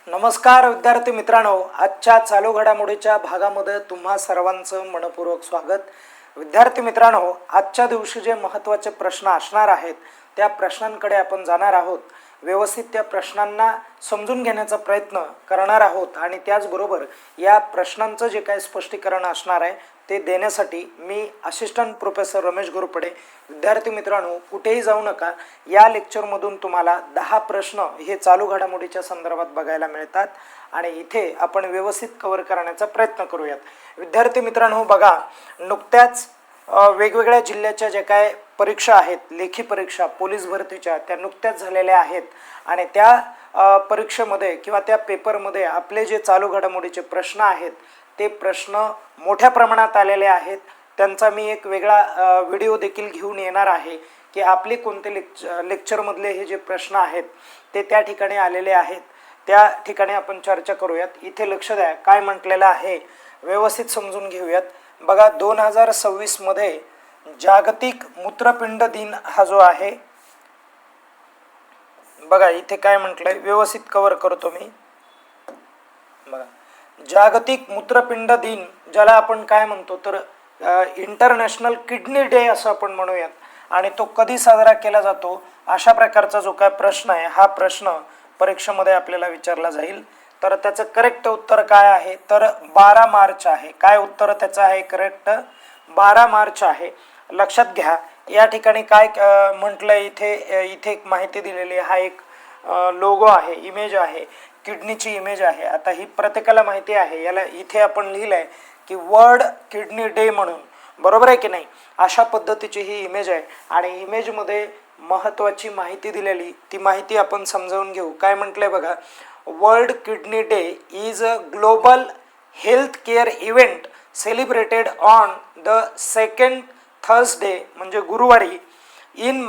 नमस्कार विद्यार्थी मित्रांनो, आजच्या चालू घडामोडीच्या भागामध्ये तुम्हा सर्वांचं मनपूर्वक स्वागत। विद्यार्थी मित्रांनो, आजच्या दिवशी जे महत्त्वाचे प्रश्न असणार आहेत त्या प्रश्नांकडे आपण जाणार आहोत। व्यवस्थित त्या प्रश्नांना समजून घेण्याचा प्रयत्न करणार आहोत आणि त्याचबरोबर या प्रश्नांचं जे काही स्पष्टीकरण असणार आहे ते देण्यासाठी मी असिस्टंट प्रोफेसर रमेश घोरपडे। विद्यार्थी मित्रांनो, कुठेही जाऊ नका। या लेक्चरमधून तुम्हाला 10 प्रश्न हे चालू घडामोडीच्या संदर्भात बघायला मिळतात आणि इथे आपण व्यवस्थित कव्हर करण्याचा प्रयत्न करूयात। विद्यार्थी मित्रांनो, बघा, नुकत्याच वेगवेगळ्या जिल्ह्याच्या जे काय परीक्षा आहेत, लेखी परीक्षा पोलीस भरतीच्या, त्या नुकत्याच झालेल्या आहेत आणि त्या परीक्षेमध्ये किंवा त्या पेपरमध्ये आपले जे चालू घडामोडीचे प्रश्न आहेत ते प्रश्न मोठ्या प्रमाणात आलेले आहेत। त्यांचा मी एक वेगळा व्हिडिओ देखील घेऊन येणार आहे की आपले कोणते लेक्चरमधले हे जे प्रश्न आहेत ते त्या ठिकाणी आलेले आहेत, त्या ठिकाणी आपण चर्चा करूयात। इथे लक्ष द्या, काय म्हटलेलं आहे व्यवस्थित समजून घेऊयात। बघा, 2026 मध्ये जागतिक मूत्रपिंड दिन हा जो आहे, बघा इथे काय म्हटलंय, व्यवस्थित कव्हर करतो मी। बघा, जागतिक मूत्रपिंड दिन, ज्याला आपण काय म्हणतो तर इंटरनॅशनल किडनी डे असं आपण म्हणूयात आणि तो कधी साजरा केला जातो अशा प्रकारचा जो काय प्रश्न आहे हा प्रश्न परीक्षेमध्ये आपल्याला विचारला जाईल। तर त्याचं करेक्ट उत्तर काय आहे तर 12 मार्च आहे। काय उत्तर त्याचं आहे करेक्ट? 12 मार्च आहे। लक्षात घ्या, या ठिकाणी काय म्हटलंय, इथे एक माहिती दिलेली आहे। हा एक लोगो आहे, इमेज आहे, किडनीची इमेज आहे। आता ही प्रत्येकाला माहिती आहे, याला इथे आपण लिहिलंय की वर्ल्ड किडनी डे म्हणून, बरोबर आहे की नाही? अशा पद्धतीची ही इमेज आहे आणि इमेजमध्ये महत्त्वाची माहिती दिलेली, ती माहिती आपण समजावून घेऊ। काय म्हटलंय बघा, world kidney day is a global health care event celebrated on the second Thursday, म्हणजे गुरुवारी, इन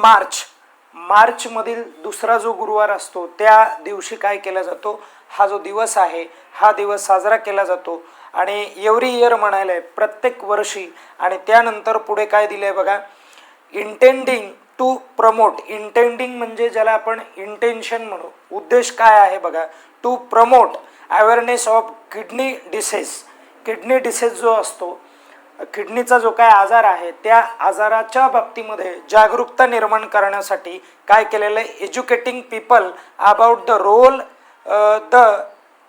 मार्च मधील दुसरा जो गुरुवार असतो त्या दिवशी काय केला जातो, हा जो दिवस आहे हा दिवस साजरा केला जातो आणि एव्हरी इयर म्हणायला प्रत्येक वर्षी। आणि त्यानंतर पुढे काय दिलंय बघा, इंटेंडिंग टू प्रमोट, इंटेंडिंग म्हणजे ज्याला आपण इंटेन्शन म्हणू, उद्देश काय आहे बघा, to promote awareness of kidney disease. Kidney disease जो असतो, किडनीचा जो काय आजार आहे त्या आजाराच्या बाबतीमध्ये जागरूकता निर्माण करण्यासाठी काय केलेलं आहे, educating people about the role the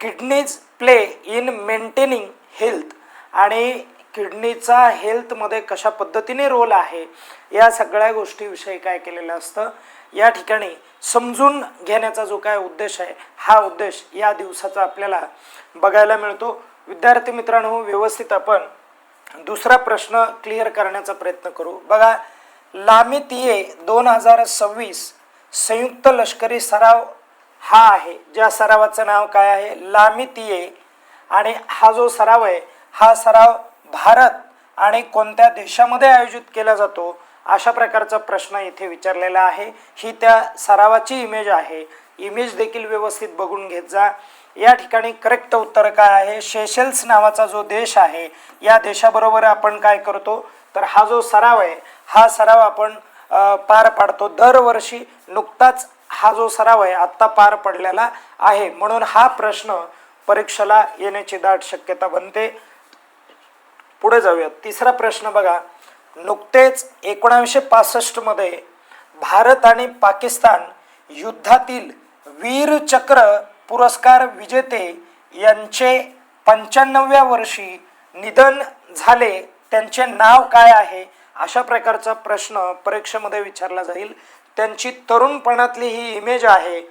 kidneys play in maintaining health, आणि किडनीचा हेल्थमध्ये कशा पद्धतीने रोल आहे या सगळ्या गोष्टीविषयी काय केलेलं असतं या ठिकाणी समजून घेण्याचा जो काय उद्देश आहे हा उद्देश या दिवसाचा आपल्याला बघायला मिळतो। विद्यार्थी मित्रांनो, व्यवस्थित आपण दुसरा प्रश्न क्लिअर करण्याचा प्रयत्न करू। बघा, लामितिये 2026 संयुक्त लष्करी सराव हा आहे, ज्या सरावाचं नाव काय आहे, लामितिये। आणि हा जो सराव आहे हा सराव भारत आणि कोणत्या देशामध्ये आयोजित केला जातो अशा प्रकारचा प्रश्न इथे विचारलेला आहे। ही त्या सरावाची इमेज आहे, इमेज देखील व्यवस्थित बघून घेत जा। या ठिकाणी करेक्ट उत्तर काय आहे, सेशेल्स नावाचा जो देश आहे या देशाबरोबर आपण काय करतो तर हा जो सराव आहे हा सराव आपण पार पाडतो दरवर्षी। नुकताच हा जो सराव आहे आत्ता पार पडलेला आहे, म्हणून हा प्रश्न परीक्षेला येण्याची दाट शक्यता बनते। पुढे जाऊयात, तिसरा प्रश्न बघा, नुकतेच 1965 मध्ये भारत आणि पाकिस्तान युद्धातील वीर चक्र पुरस्कार विजेते यांचे 95व्या वर्षी निधन झाले, त्यांचे नाव काय आहे अशा प्रकारचा प्रश्न परीक्षेमध्ये विचारला जाईल। त्यांची तरुणपणातली ही इमेज आहे,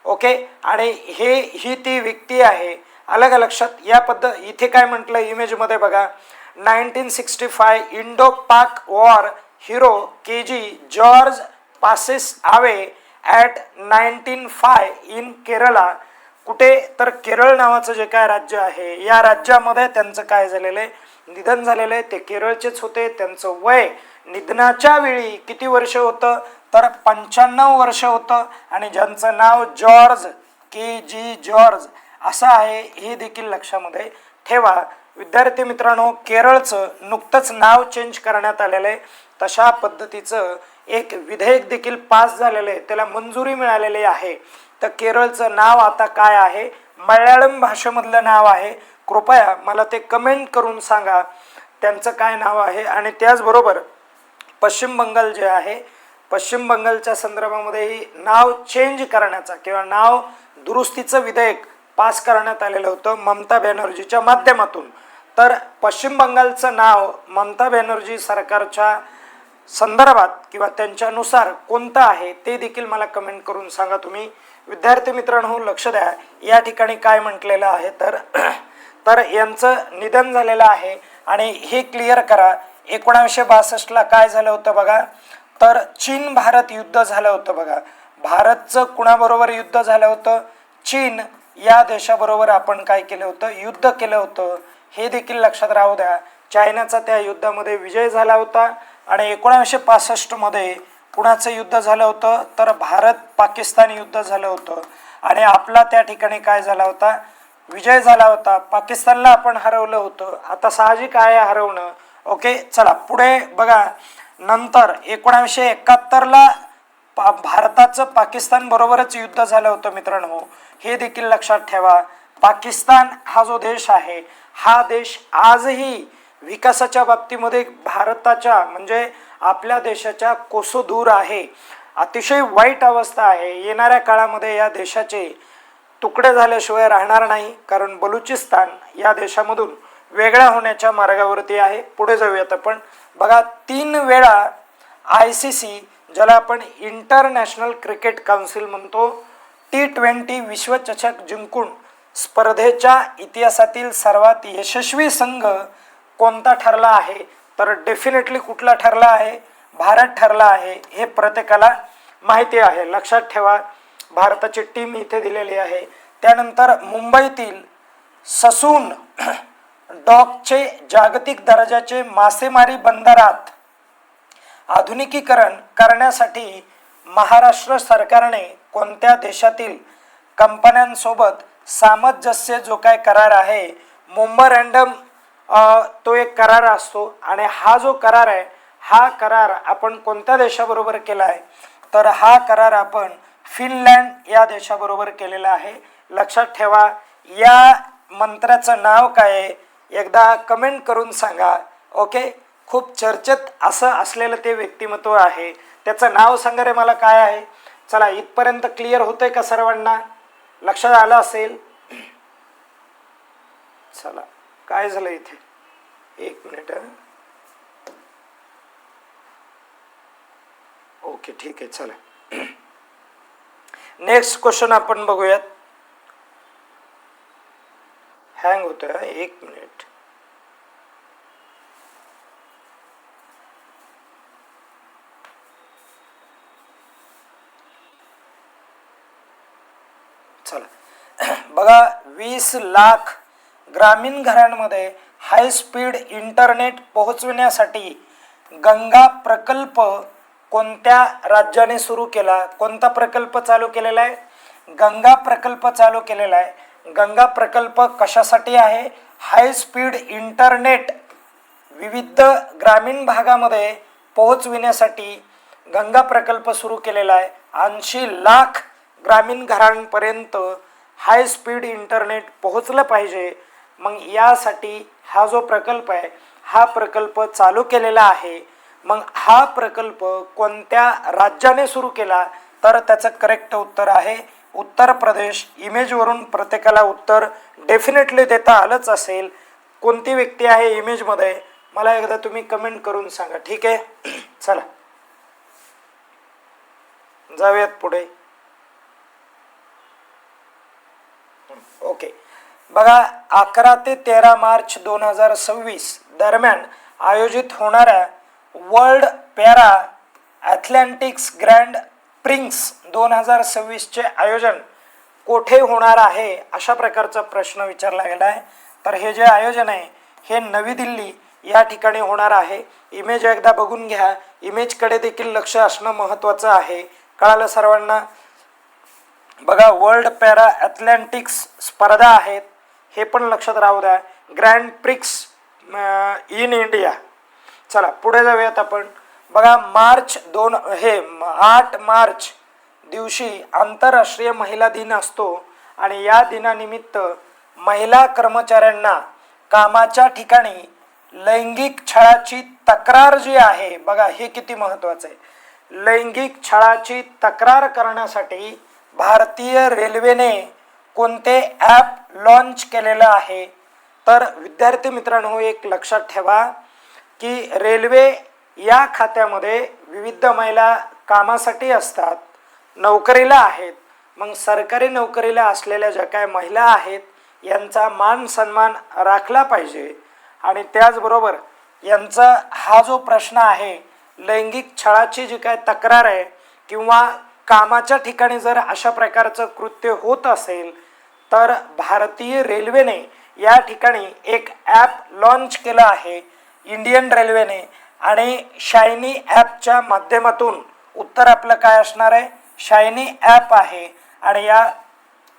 ओके, आणि ही ती व्यक्ती आहे। अलग लक्षात या इथे काय म्हटलं इमेजमध्ये बघा, 1965 इंडो पाक war hero KG George passes away at 1905 in Kerala. कुठे तर केरळ नावाचं जे काय राज्य आहे या राज्यामध्ये त्यांचं काय झालेलं आहे, निधन झालेलं आहे। ते केरळचेच होते। त्यांचं वय निधनाच्या वेळी किती वर्ष होतं तर 95 वर्ष होतं आणि ज्यांचं नाव जॉर्ज के जॉर्ज असं आहे हे देखील लक्षामध्ये ठेवा। विद्यार्थी मित्रांनो, केरळचं नुकतंच नाव चेंज करण्यात आलेलं आहे, तशा पद्धतीचं एक विधेयक देखील पास झालेलं आहे, त्याला मंजुरी मिळालेली आहे। तर केरळचं नाव आता काय आहे, मल्याळम भाषेमधलं नाव आहे, कृपया मला ते कमेंट करून सांगा त्यांचं काय नाव आहे. आणि त्याचबरोबर पश्चिम बंगाल जे आहे, पश्चिम बंगालच्या संदर्भामध्येही नाव चेंज करण्याचा किंवा नाव दुरुस्तीचं विधेयक पास करण्यात आलेलं होतं ममता बॅनर्जीच्या माध्यमातून. तर पश्चिम बंगालचं नाव ममता बॅनर्जी सरकारच्या संदर्भात किंवा त्यांच्यानुसार कोणतं आहे ते देखील मला कमेंट करून सांगा तुम्ही. विद्यार्थी मित्रांनो लक्ष द्या, या ठिकाणी काय म्हटलेलं आहे तर यांचं निधन झालेलं आहे. आणि हे क्लिअर करा, 1962ला काय झालं होतं बघा, तर चीन भारत युद्ध झालं होतं बघा. भारतचं कुणाबरोबर युद्ध झालं होतं, चीन या देशाबरोबर आपण काय केलं होतं, युद्ध केलं होतं. हे देखील लक्षात राहू द्या. चायनाचा त्या युद्धामध्ये विजय झाला होता. आणि 1965 मध्ये कुणाचं युद्ध झालं होतं, तर भारत पाकिस्तान युद्ध झालं होतं. आणि आपला त्या ठिकाणी काय झाला होता, विजय झाला होता. पाकिस्तानला आपण हरवलं होतं. आता साहजिक आहे हरवणं. ओके, चला पुढे बघा. नंतर 1971ला भारताचं पाकिस्तान बरोबरच युद्ध झालं होतं मित्रांनो, हे देखील लक्षात ठेवा. पाकिस्तान हा जो देश आहे, हा देश आजही विकासाच्या बाबतीमध्ये भारताच्या म्हणजे आपल्या देशाच्या कोसो दूर आहे. अतिशय वाईट अवस्था आहे. येणाऱ्या काळामध्ये या देशाचे तुकडे झाल्याशिवाय राहणार नाही, कारण बलुचिस्तान या देशामधून वेगळा होण्याच्या मार्गावरती आहे. पुढे जाऊयात आपण. बघा, 3 वेळा ICC ज्याला आपण इंटरनॅशनल क्रिकेट काउन्सिल म्हणतो, T20 विश्वचषक जिंकून स्पर्धेच्या इतिहासातील सर्वात यशस्वी संघ कोणता ठरला आहे, तर डेफिनेटली कुठला ठरला आहे, भारत ठरला आहे. हे प्रत्येकाला माहिती आहे, लक्षात ठेवा. भारताची टीम इथे दिलेली आहे. त्यानंतर मुंबईतील ससून डॉकचे जागतिक दर्जाचे मासेमारी बंदरात आधुनिकीकरण करण्यासाठी महाराष्ट्र सरकारने कोणत्या देशातील कंपन्यांसोबत सामंजस्य जो काय करार आहे, मेमोरँडम, तो एक करार असतो. आणि हा जो करार आहे, हा करार आपण कोणत्या देशाबरोबर केला आहे, तर हा करार आपण फिनलँड या देशाबरोबर केलेला आहे. लक्षात ठेवा. या मंत्र्याचं नाव काय आहे, एकदा कमेंट करून सांगा. ओके, खूप चर्चेत असं असलेलं ते व्यक्तिमत्व आहे, त्याचं नाव सांगा रे मला काय आहे. चला, इथपर्यंत क्लिअर होतंय का सर्वांना, लक्षात आलं असेल. चला, काय झालं इथे, एक मिनिट. ओके, ठीक आहे, चला नेक्स्ट क्वेश्चन आपण बघूयात. हँग होतोय, एक मिनिट. चला बघा, 20 लाख ग्रामीण घरांमध्ये हाय स्पीड इंटरनेट पोहोचविण्यासाठी गंगा प्रकल्प कोणत्या राज्याने सुरू केला, कोणता प्रकल्प चालू केलेला आहे, गंगा प्रकल्प चालू केलेला आहे. गंगा प्रकल्प कशासाठी आहे, हाय स्पीड इंटरनेट विविध ग्रामीण भागामध्ये पोहोचविण्यासाठी गंगा प्रकल्प सुरू केलेला आहे. 80 लाख ग्रामीण घरांपर्यंत हाय स्पीड इंटरनेट पोहोचलं पाहिजे. मग यासाठी हा जो प्रकल्प आहे, हा प्रकल्प चालू केलेला आहे. मग हा प्रकल्प कोणत्या राज्याने सुरू केला, तर त्याचं करेक्ट उत्तर आहे उत्तर प्रदेश. इमेजवरून प्रत्येकाला उत्तर डेफिनेटली देता आलंच असेल. कोणती व्यक्ती आहे इमेजमध्ये मला एकदा तुम्ही कमेंट करून सांगा, ठीक आहे. चला जाऊयात पुढे. ओके, बघा, 11 ते 13 मार्च 2026 दरम्यान आयोजित होणाऱ्या world para athletics grand prix 2026चे आयोजन कोठे होणार आहे, अशा प्रकारचा प्रश्न विचारला गेला आहे. तर हे जे आयोजन आहे, हे नवी दिल्ली या ठिकाणी होणार आहे. इमेज एकदा बघून घ्या, इमेजकडे देखील लक्ष असणं महत्त्वाचं आहे. कळालं सर्वांना. बघा, वर्ल्ड पॅरा ॲथलेटिक्स स्पर्धा आहेत, हे पण लक्षात राहू द्या. Grand prix in India. चला पुढे जाऊयात आपण. बघा, 8 मार्च दिवशी आंतरराष्ट्रीय महिला दिन असतो. आणि या दिनानिमित्त महिला कर्मचाऱ्यांना कामाच्या ठिकाणी लैंगिक छळाची तक्रार जी आहे, बघा हे किती महत्त्वाचं आहे, लैंगिक छळाची तक्रार करण्यासाठी भारतीय रेल्वेने कोणते ॲप लॉन्च केलेलं आहे? तर विद्यार्थी मित्रांनो, एक लक्षात ठेवा की रेल्वे या खात्यामध्ये विविध महिला कामासाठी असतात, नोकरीला आहेत. मग सरकारी नोकरीला असलेल्या ज्या काय महिला आहेत यांचा मान सन्मान राखला पाहिजे. आणि त्याचबरोबर यांचा हा जो प्रश्न आहे, लैंगिक छळाची जी काय तक्रार आहे किंवा कामाच्या ठिकाणी जर अशा प्रकारचं कृत्य होत असेल तर भारतीय रेल्वेने या ठिकाणी एक ॲप लॉन्च केलं आहे इंडियन रेल्वेने. आणि शायनी ॲपच्या माध्यमातून उत्तर आपलं काय असणार आहे? शायनी ॲप आहे. आणि या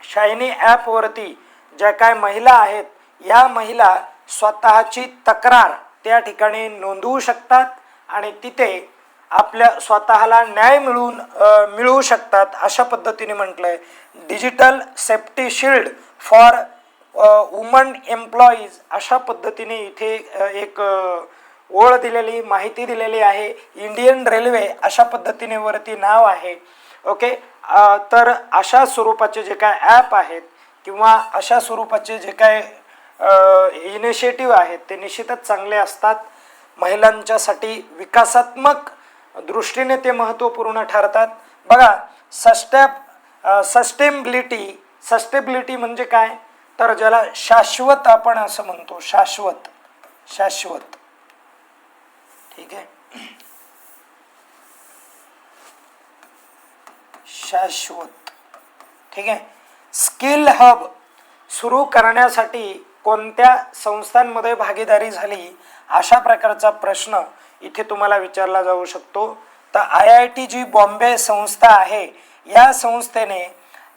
शायनी ॲपवरती ज्या काय महिला आहेत या महिला स्वतःची तक्रार त्या ठिकाणी नोंदवू शकतात आणि तिथे आपल्या स्वतःला न्याय मिळवू शकतात. अशा पद्धतीने म्हटलंय digital safety shield for woman employees, अशा पद्धतीने इथे एक ओळ दिलेली, माहिती दिलेली आहे. इंडियन रेल्वे अशा पद्धतीने वरती नाव आहे. ओके, तर अशा स्वरूपाचे जे काय ॲप आहेत किंवा अशा स्वरूपाचे जे काय इनिशिएटिव्ह आहेत ते निश्चितच चांगले असतात. महिलांच्यासाठी विकासात्मक दृष्टीने ते महत्त्वपूर्ण ठरतात. बघा, सस्टेबिलिटी म्हणजे काय? तर ज्याला शाश्वत आपण असं म्हणतो, शाश्वत. ठीक आहे, शाश्वत. ठीक आहे. स्किल हब सुरू करण्यासाठी कोणत्या संस्थांमध्ये भागीदारी झाली, अशा प्रकारचा प्रश्न इथे तुम्हाला विचारला जाऊ शकतो. तर IIT जी बॉम्बे संस्था आहे या संस्थेने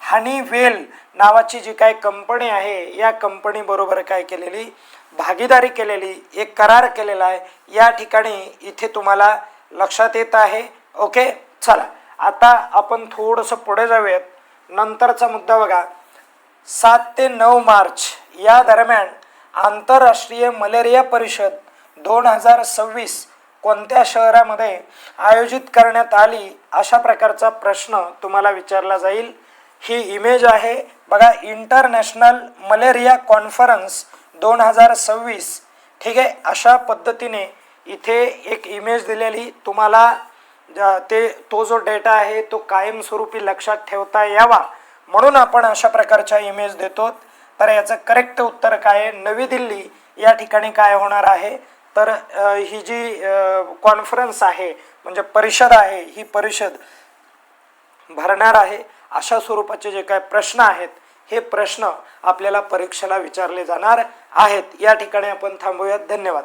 हनीवेल नावाची जी काय कंपनी आहे या कंपनी बरोबर काय केलेली, भागीदारी केलेली, एक करार केलेला आहे. या ठिकाणी इथे तुम्हाला लक्षात येत आहे. ओके, चला आता आपण थोडंसं पुढे जाऊयात. नंतरचा मुद्दा बघा, 7 ते 9 मार्च या दरम्यान आंतरराष्ट्रीय मलेरिया परिषद 2026 कोणत्या शहरामध्ये आयोजित करण्यात आली, अशा प्रकारचा प्रश्न तुम्हाला विचारला जाईल. ही इमेज आहे बघा, इंटरनॅशनल मलेरिया कॉन्फरन्स 2026. ठीक आहे, अशा पद्धतीने इथे एक इमेज दिलेली तुम्हाला. तो जो डेटा आहे तो कायमस्वरूपी लक्षात ठेवता यावा म्हणून आपण अशा प्रकारच्या इमेज देतो. तर याचं करेक्ट उत्तर काय आहे? नवी दिल्ली या ठिकाणी काय होणार आहे, तर ही जी कॉन्फरन्स आहे म्हणजे परिषद आहे, ही परिषद भरणार आहे. अशा स्वरूपाचे जे काय प्रश्न आहेत हे प्रश्न आपल्याला परीक्षेला विचारले जाणार आहेत. या ठिकाणी आपण थांबूयात. धन्यवाद.